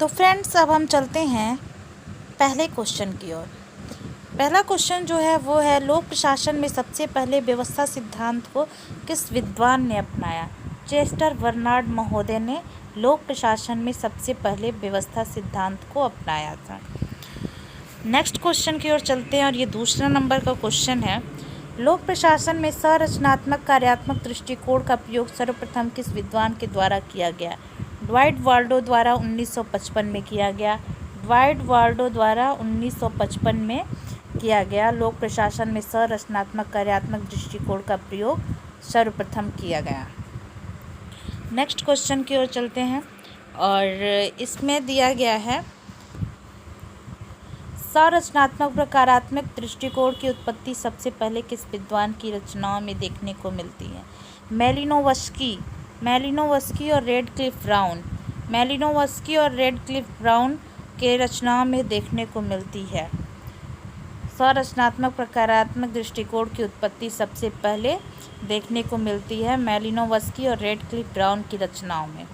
तो फ्रेंड्स अब हम चलते हैं पहले क्वेश्चन की ओर। पहला क्वेश्चन जो है वो है, लोक प्रशासन में सबसे पहले व्यवस्था सिद्धांत को किस विद्वान ने अपनाया? चेस्टर बर्नार्ड महोदय ने लोक प्रशासन में सबसे पहले व्यवस्था सिद्धांत को अपनाया था। नेक्स्ट क्वेश्चन की ओर चलते हैं और ये दूसरा नंबर का क्वेश्चन है, लोक प्रशासन में संरचनात्मक कार्यात्मक दृष्टिकोण का प्रयोग सर्वप्रथम किस विद्वान के द्वारा किया गया? ड्वाइट वाल्डो द्वारा 1955 में किया गया। ड्वाइट वाल्डो द्वारा 1955 में किया गया लोक प्रशासन में संरचनात्मक कार्यात्मक दृष्टिकोण का प्रयोग सर्वप्रथम किया गया। नेक्स्ट क्वेश्चन की ओर चलते हैं और इसमें दिया गया है, संरचनात्मक प्रकारात्मक दृष्टिकोण की उत्पत्ति सबसे पहले किस विद्वान की रचनाओं में देखने को मिलती है? मेलिनोवस्की और रेडक्लिफ ब्राउन। मेलिनोवस्की और रेडक्लिफ ब्राउन के रचनाओं में देखने को मिलती है। संरचनात्मक प्रकारात्मक दृष्टिकोण की उत्पत्ति सबसे पहले देखने को मिलती है मेलिनोवस्की और रेडक्लिफ ब्राउन की रचनाओं में।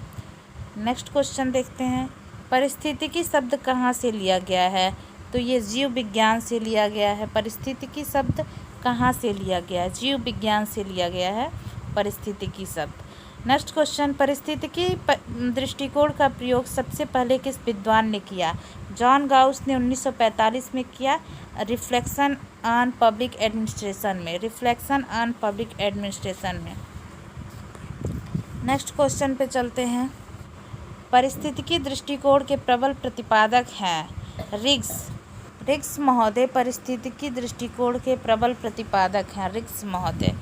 नेक्स्ट क्वेश्चन देखते हैं, परिस्थितिकी शब्द कहाँ से लिया गया है? तो ये जीव विज्ञान से लिया गया है। परिस्थितिकी शब्द कहाँ से लिया गया है? जीव विज्ञान से लिया गया है परिस्थितिकी शब्द। नेक्स्ट क्वेश्चन, परिस्थितिकी दृष्टिकोण का प्रयोग सबसे पहले किस विद्वान ने किया? जॉन गाउस ने 1945 में किया, रिफ्लेक्शन ऑन पब्लिक एडमिनिस्ट्रेशन में। नेक्स्ट क्वेश्चन पे चलते हैं, परिस्थितिकी दृष्टिकोण के प्रबल प्रतिपादक हैं रिग्स महोदय। परिस्थितिकी दृष्टिकोण के प्रबल प्रतिपादक हैं रिग्स महोदय।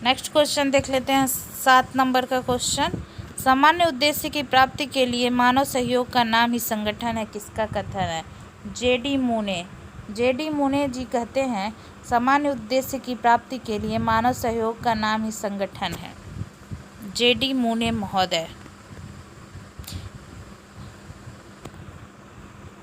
नेक्स्ट क्वेश्चन देख लेते हैं, 7 नंबर का क्वेश्चन, सामान्य उद्देश्य की प्राप्ति के लिए मानव सहयोग का नाम ही संगठन है, किसका कथन है? जेडी मूने जी कहते हैं, सामान्य उद्देश्य की प्राप्ति के लिए मानव सहयोग का नाम ही संगठन है, जेडी मूने महोदय।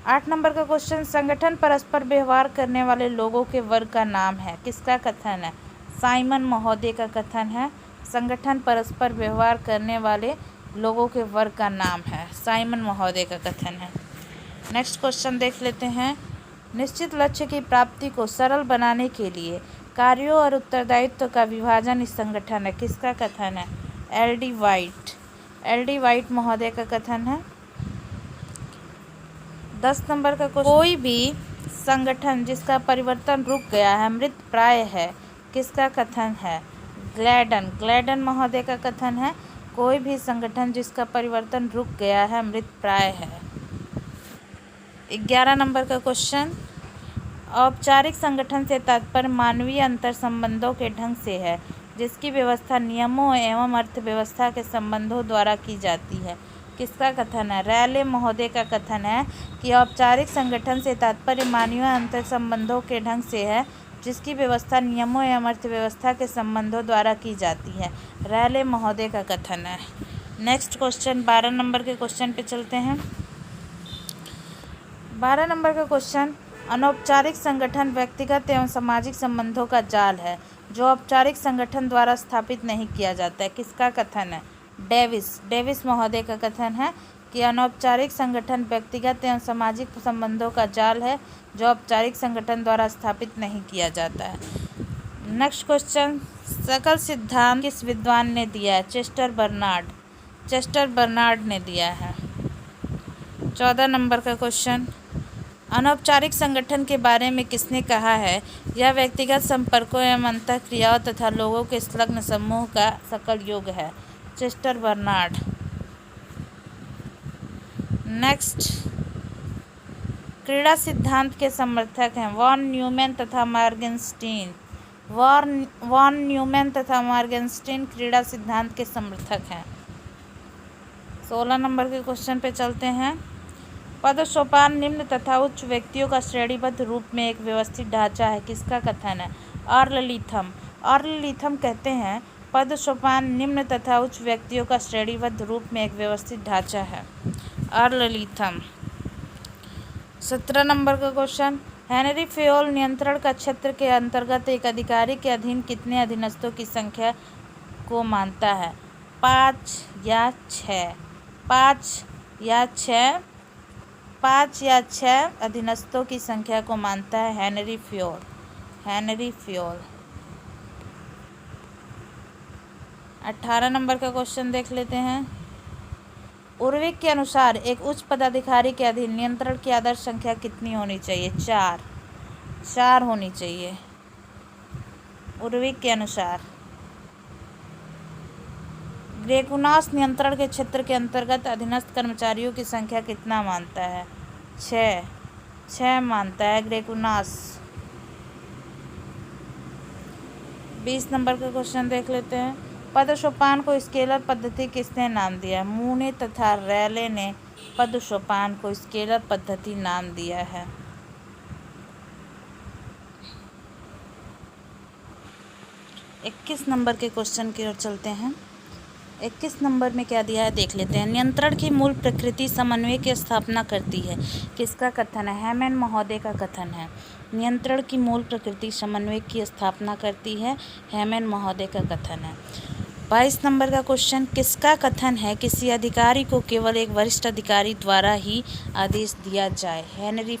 8 नंबर का क्वेश्चन, संगठन परस्पर व्यवहार करने वाले लोगों के वर्ग का नाम है, किसका कथन है? साइमन महोदय का कथन है, संगठन परस्पर व्यवहार करने वाले लोगों के वर्ग का नाम है, साइमन महोदय का कथन है। नेक्स्ट क्वेश्चन देख लेते हैं, निश्चित लक्ष्य की प्राप्ति को सरल बनाने के लिए कार्यों और उत्तरदायित्व का विभाजन इस संगठन है, किसका कथन है? एल डी वाइट महोदय का कथन है। 10 नंबर का क्वेश्चन, कोई भी संगठन जिसका परिवर्तन रुक गया है मृत प्राय है, किसका कथन है? ग्लैडन महोदय का कथन है, कोई भी संगठन जिसका परिवर्तन रुक गया है मृत प्राय है। 11 नंबर का क्वेश्चन, औपचारिक संगठन से तात्पर्य मानवीय अंतर संबंधों के ढंग से है, जिसकी व्यवस्था नियमों एवं अर्थव्यवस्था के संबंधों द्वारा की जाती है, किसका कथन है? रैले महोदय का कथन है कि औपचारिक संगठन से तात्पर्य मानवीय अंतर संबंधों के ढंग से है, जिसकी व्यवस्था नियमों एवं अर्थव्यवस्था के संबंधों द्वारा की जाती है, रैले महोदय का कथन है। नेक्स्ट क्वेश्चन 12 नंबर के क्वेश्चन पे चलते हैं। 12 नंबर का क्वेश्चन, अनौपचारिक संगठन व्यक्तिगत एवं सामाजिक संबंधों का जाल है जो औपचारिक संगठन द्वारा स्थापित नहीं किया जाता है, किसका कथन है? डेविस महोदय का कथन है कि अनौपचारिक संगठन व्यक्तिगत एवं सामाजिक संबंधों का जाल है जो औपचारिक संगठन द्वारा स्थापित नहीं किया जाता है। नेक्स्ट क्वेश्चन, सकल सिद्धांत किस विद्वान ने दिया है? चेस्टर बर्नार्ड ने दिया है। 14 नंबर का क्वेश्चन, अनौपचारिक संगठन के बारे में किसने कहा है? यह व्यक्तिगत संपर्कों एवं अंतःक्रियाओं तथा लोगों के संलग्न समूह का सकल योग है, चेस्टर बर्नार्ड। नेक्स्ट, क्रीड़ा सिद्धांत के समर्थक हैं वॉन न्यूमैन तथा मॉर्गनस्टीन क्रीड़ा सिद्धांत के समर्थक हैं। 16 नंबर के क्वेश्चन पे चलते हैं, पद सोपान निम्न तथा उच्च व्यक्तियों का श्रेणीबद्ध रूप में एक व्यवस्थित ढांचा है, किसका कथन है? अर्ल लीथम कहते हैं, पद सोपान निम्न तथा उच्च व्यक्तियों का श्रेणीबद्ध रूप में एक व्यवस्थित ढांचा है, अर्ल लीथम। 17 नंबर का क्वेश्चन, हेनरी फेयोल नियंत्रण का क्षेत्र के अंतर्गत एक अधिकारी के अधीन कितने अधीनस्थों की संख्या को मानता है? 5 या 6? 5 या 6, 5 या 6 अधीनस्थों की संख्या को मानता है हेनरी फ्योल। 18 नंबर का क्वेश्चन देख लेते हैं। उर्विक के अनुसार एक उच्च पदाधिकारी के अधीन नियंत्रण की आदर्श संख्या कितनी होनी चाहिए? 4 होनी चाहिए उर्विक के अनुसार। ग्रेकुनास नियंत्रण के क्षेत्र के अंतर्गत अधीनस्थ कर्मचारियों की संख्या कितना मानता है? 6 मानता है ग्रेकुनास। 20 नंबर का क्वेश्चन देख लेते हैं। पदसोपान को स्केलर पद्धति किसने नाम दिया? मूने तथा रैले ने पदसोपान को स्केलर पद्धति नाम दिया है। 21 नंबर के क्वेश्चन की ओर चलते हैं। 21 नंबर में क्या दिया है देख लेते हैं। नियंत्रण की मूल प्रकृति समन्वय की स्थापना करती है। किसका कथन है? हैमन महोदय का कथन है। नियंत्रण की मूल प्रकृति समन्वय की स्थापना करती है, हैमन महोदय का कथन है। 22 नंबर का क्वेश्चन, किसका कथन है किसी अधिकारी को केवल एक वरिष्ठ अधिकारी द्वारा ही आदेश दिया जाए? हेनरी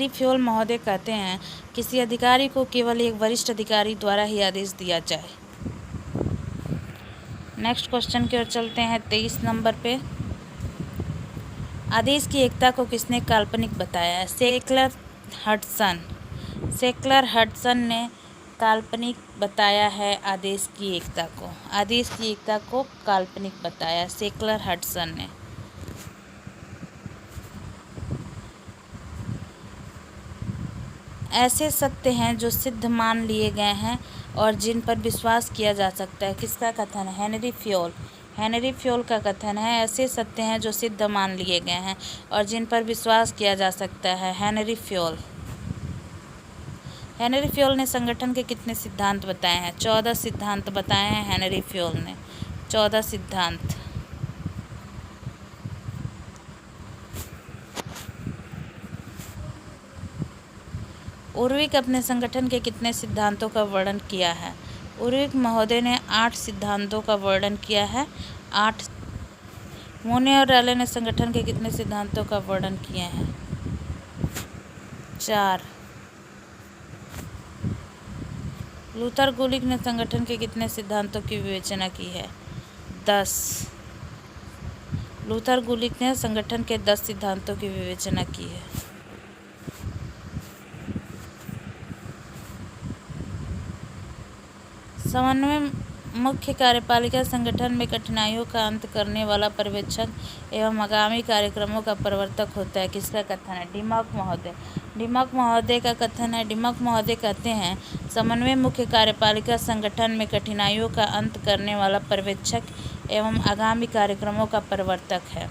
फ्योल महोदय कहते हैं किसी अधिकारी को केवल एक वरिष्ठ अधिकारी द्वारा ही आदेश दिया जाए। नेक्स्ट क्वेश्चन की ओर चलते हैं। 23 नंबर पे, आदेश की एकता को किसने काल्पनिक बताया है? सेक्लर हडसन ने काल्पनिक बताया है आदेश की एकता को काल्पनिक बताया सेक्लर हडसन ने। ऐसे सत्य हैं जो सिद्ध मान लिए गए हैं और जिन पर विश्वास किया जा सकता है। किसका कथन है? हेनरी फ्योल का कथन है ऐसे सत्य हैं जो सिद्ध मान लिए गए हैं और जिन पर विश्वास किया जा सकता है। हेनरी फ्योल ने संगठन के कितने सिद्धांत बताए हैं? 14 सिद्धांत बताए हैं हेनरी फ्योल ने। 14 सिद्धांत। उर्विक अपने संगठन के कितने सिद्धांतों का वर्णन किया है? उर्विक महोदय ने 8 सिद्धांतों का वर्णन किया है। 8। मूने और रैले ने संगठन के कितने सिद्धांतों का वर्णन किया है? 4। लूथर गुलिक ने संगठन के कितने सिद्धांतों की विवेचना की है? 10। लूथर गुलिक ने संगठन के 10 सिद्धांतों की विवेचना की है। समन्वय मुख्य कार्यपालिका संगठन में कठिनाइयों का अंत करने वाला पर्यवेक्षक एवं आगामी कार्यक्रमों का प्रवर्तक होता है। किसका कथन है? डिमॉक महोदय का कथन है। डिमॉक महोदय कहते हैं समन्वय मुख्य कार्यपालिका संगठन में कठिनाइयों का अंत करने वाला पर्यवेक्षक एवं आगामी कार्यक्रमों का प्रवर्तक है।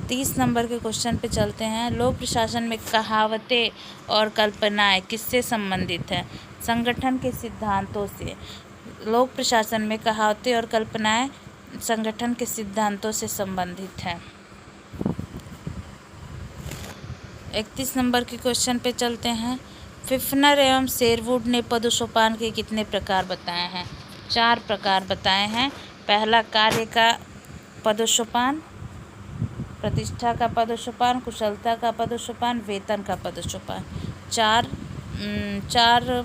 30 नंबर के क्वेश्चन पे चलते हैं। लोक प्रशासन में कहावतें और कल्पनाएं किससे संबंधित हैं? संगठन के सिद्धांतों से। लोक प्रशासन में कहावतें और कल्पनाएं संगठन के सिद्धांतों से संबंधित हैं। 31 नंबर के क्वेश्चन पे चलते हैं। फिफ्नर एवं शेरवुड ने पदसोपान के कितने प्रकार बताए हैं? 4 प्रकार बताए हैं। पहला, कार्य का पदसोपान, प्रतिष्ठा का पदसोपान, कुशलता का पदसोपान, वेतन का पदसोपान। 4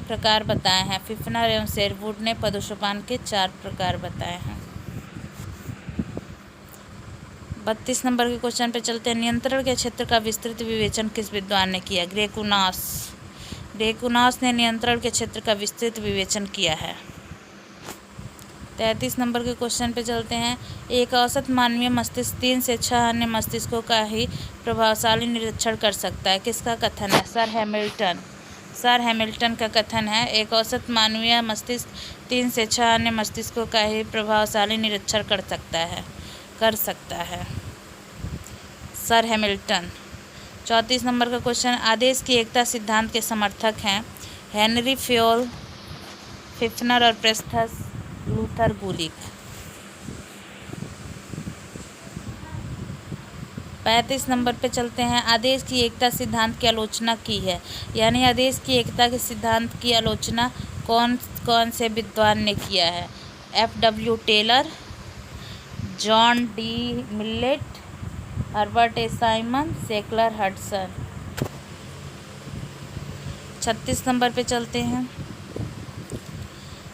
प्रकार बताए हैं। फिफ्नर एवं शेरवुड ने पदसोपान के 4 प्रकार बताए हैं। 32 नंबर के क्वेश्चन पे चलते हैं। नियंत्रण के क्षेत्र का विस्तृत विवेचन किस विद्वान ने किया? ग्रेकुनास ने नियंत्रण के क्षेत्र का विस्तृत विवेचन किया है। 33 नंबर के क्वेश्चन पे चलते हैं। एक औसत मानवीय मस्तिष्क 3 से 6 अन्य मस्तिष्कों का ही प्रभावशाली निरीक्षण कर सकता है। किसका कथन है? सर हैमिल्टन का कथन है एक औसत मानवीय मस्तिष्क 3 से 6 अन्य मस्तिष्कों का ही प्रभावशाली निरीक्षण कर सकता है। Sir Hamilton. 34 नंबर का क्वेश्चन। आदेश की एकता सिद्धांत के समर्थक हैं हेनरी फ्योल, फिफ्नर और प्रेस्थस लूथर गुलिक। 35 नंबर पे चलते हैं। आदेश की एकता सिद्धांत की आलोचना की है, यानी आदेश की एकता के सिद्धांत की आलोचना कौन से विद्वान ने किया है? F.W. Taylor, John D Millett, Herbert A Simon, Seckler Hudson. 36 number पे चलते हैं।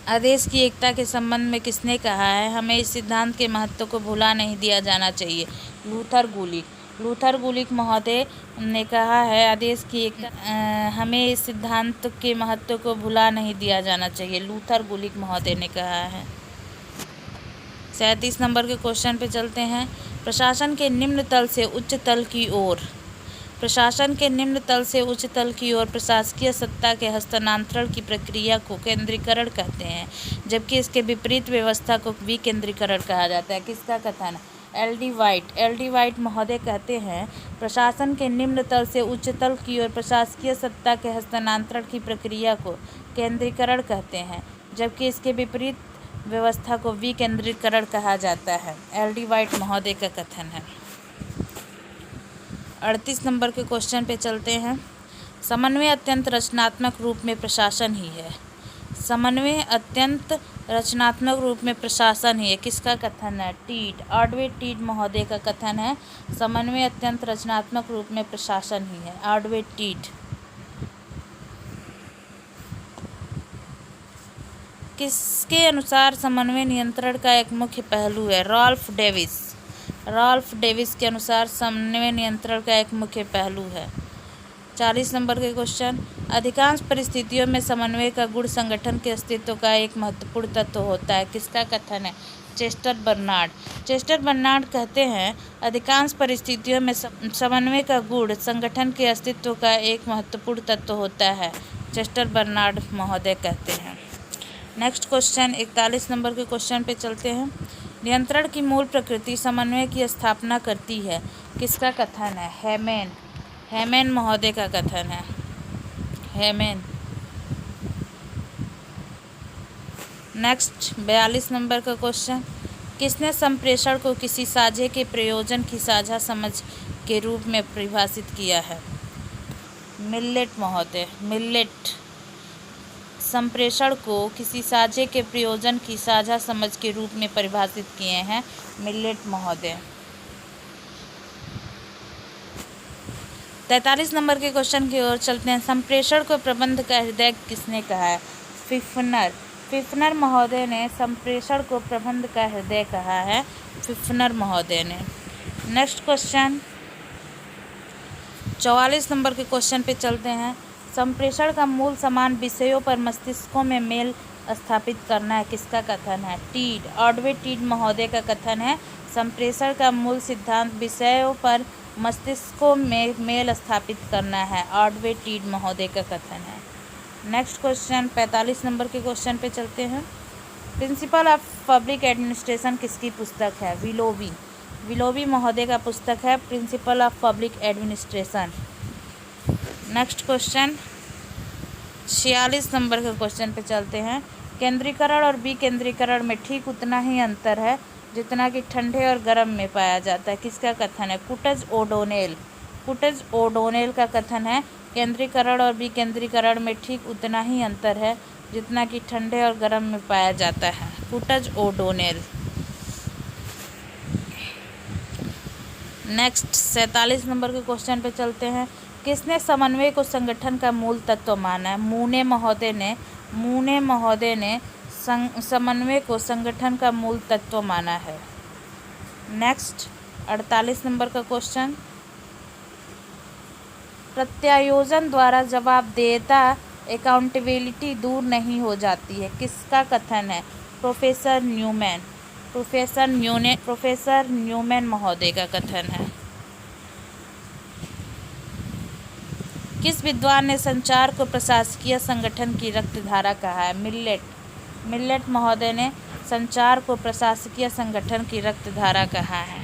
आदेश की एकता के संबंध में किसने कहा है, हमें इस सिद्धांत के महत्व को भुला नहीं दिया जाना चाहिए? लूथर गुलिक। लूथर गुलिक महोदय ने कहा है आदेश की एकता, हमें इस सिद्धांत के महत्व को भुला नहीं दिया जाना चाहिए। लूथर गुलिक महोदय ने कहा है। 37 नंबर के क्वेश्चन पे चलते हैं। प्रशासन के निम्न तल से उच्च तल की ओर, प्रशासन के निम्न तल से उच्च तल की ओर प्रशासकीय सत्ता के हस्तांतरण की प्रक्रिया को केंद्रीकरण कहते हैं, जबकि इसके विपरीत व्यवस्था को विकेंद्रीकरण कहा जाता है। किसका कथन है? एल.डी. वाइट। एल.डी. वाइट महोदय कहते हैं प्रशासन के निम्न तल से उच्च तल की ओर प्रशासकीय सत्ता के हस्तांतरण की प्रक्रिया को केंद्रीकरण कहते हैं, जबकि इसके विपरीत व्यवस्था को विकेंद्रीकरण कहा जाता है। एल.डी. वाइट महोदय का कथन है। 38 नंबर के क्वेश्चन पे चलते हैं। समन्वय अत्यंत रचनात्मक रूप में प्रशासन ही है। समन्वय अत्यंत रचनात्मक रूप में प्रशासन ही है। किसका कथन है? टीट। ऑडवे टीट महोदय का कथन है समन्वय अत्यंत रचनात्मक रूप में प्रशासन ही है। ऑडवे टीट। किसके अनुसार समन्वय नियंत्रण का एक मुख्य पहलू है? Rolf Davis. रॉल्फ डेविस के अनुसार समन्वय नियंत्रण का एक मुख्य पहलू है। 40 नंबर के क्वेश्चन। अधिकांश परिस्थितियों में समन्वय का गुण संगठन के अस्तित्व का एक महत्वपूर्ण तत्व होता है। किसका कथन है? Chester Barnard. चेस्टर बर्नार्ड कहते हैं अधिकांश परिस्थितियों में समन्वय का गुण संगठन के अस्तित्व का एक महत्वपूर्ण तत्व होता है। चेस्टर बर्नार्ड महोदय कहते हैं। नेक्स्ट क्वेश्चन 41 नंबर के क्वेश्चन पे चलते हैं। नियंत्रण की मूल प्रकृति समन्वय की स्थापना करती है। किसका कथन है? हेमेन। हेमेन महोदय का कथन है। हेमेन। नेक्स्ट 42 नंबर का क्वेश्चन। किसने संप्रेषण को किसी साझे के प्रयोजन की साझा समझ के रूप में परिभाषित किया है? मिलेट महोदय। मिलेट संप्रेषण को किसी साझे के प्रयोजन की साझा समझ के रूप में परिभाषित किए हैं। मिलेट महोदय। 43 नंबर के क्वेश्चन की ओर चलते हैं। संप्रेषण को प्रबंध का हृदय किसने कहा है? फिफ्नर। फिफ्नर महोदय ने संप्रेषण को प्रबंध का हृदय कहा है। फिफ्नर महोदय ने। नेक्स्ट क्वेश्चन 44 नंबर के क्वेश्चन पे चलते हैं। संप्रेषण का मूल समान विषयों पर मस्तिष्कों में मेल स्थापित करना है। किसका कथन है? टीड। ऑडवे टीड महोदय का कथन है संप्रेषण का मूल सिद्धांत विषयों पर मस्तिष्कों में मेल स्थापित करना है। ऑडवे टीड महोदय का कथन है। नेक्स्ट क्वेश्चन 45 नंबर के क्वेश्चन पे चलते हैं। प्रिंसिपल ऑफ पब्लिक एडमिनिस्ट्रेशन किसकी पुस्तक है? विलोबी। विलोबी महोदय का पुस्तक है principle of public administration. Next question 46 number के क्वेश्चन पे चलते हैं। केंद्रीकरण और विकेंद्रीकरण में ठीक उतना ही अंतर है जितना कि ठंडे और गर्म में पाया जाता है। किसका कथन है? कुटज ओडोनेल। कुटज ओडोनेल का कथन है केंद्रीकरण और विकेंद्रीकरण में ठीक उतना ही अंतर है जितना कि ठंडे और गर्म में पाया जाता है। कुटज ओडोनेल। नेक्स्ट 47 नंबर के क्वेश्चन पे चलते हैं। किसने समन्वय को संगठन का मूल तत्व माना है? मूने महोदय ने। मूने महोदय ने समन्वय को संगठन का मूल तत्व माना है। नेक्स्ट 48 नंबर का क्वेश्चन। प्रत्यायोजन द्वारा जवाबदेहिता अकाउंटेबिलिटी दूर नहीं हो जाती है। किसका कथन है? Professor Newman. प्रोफेसर न्यूमैन महोदय का कथन है। किस विद्वान ने संचार को प्रशासकीय संगठन की रक्तधारा कहा है? मिलेट। मिलेट महोदय ने संचार को प्रशासकीय संगठन की रक्तधारा कहा है।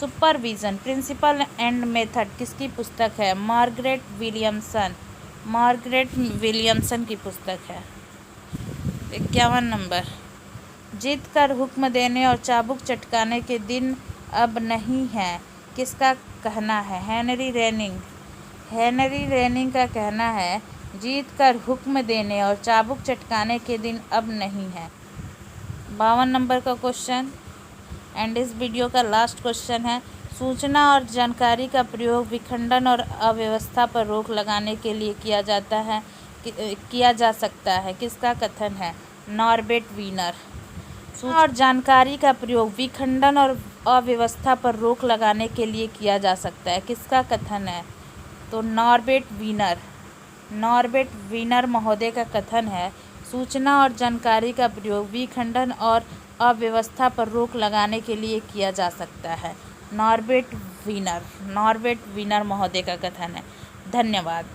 सुपरविजन प्रिंसिपल एंड मेथड किसकी पुस्तक है? Margaret Williamson. मार्गरेट विलियमसन की पुस्तक है। 51 नंबर। जीत कर हुक्म देने और चाबुक चटकाने के दिन अब नहीं है। किसका कहना है? Henry raining. हेनरी रेनिंग का कहना है जीत कर हुक्म देने और चाबुक चटकाने के दिन अब नहीं है। 52 नंबर का क्वेश्चन एंड इस वीडियो का लास्ट क्वेश्चन है, सूचना और जानकारी का प्रयोग विखंडन और अव्यवस्था पर रोक लगाने के लिए किया जा सकता है, किसका कथन है? Norbert Wiener. सूचना और जानकारी का प्रयोग विखंडन और अव्यवस्था पर रोक लगाने के लिए किया जा सकता है, किसका कथन है? तो नॉर्बर्ट वीनर महोदय का कथन है, सूचना और जानकारी का प्रयोग विखंडन और अव्यवस्था पर रोक लगाने के लिए किया जा सकता है। नॉर्बर्ट वीनर महोदय का कथन है। धन्यवाद।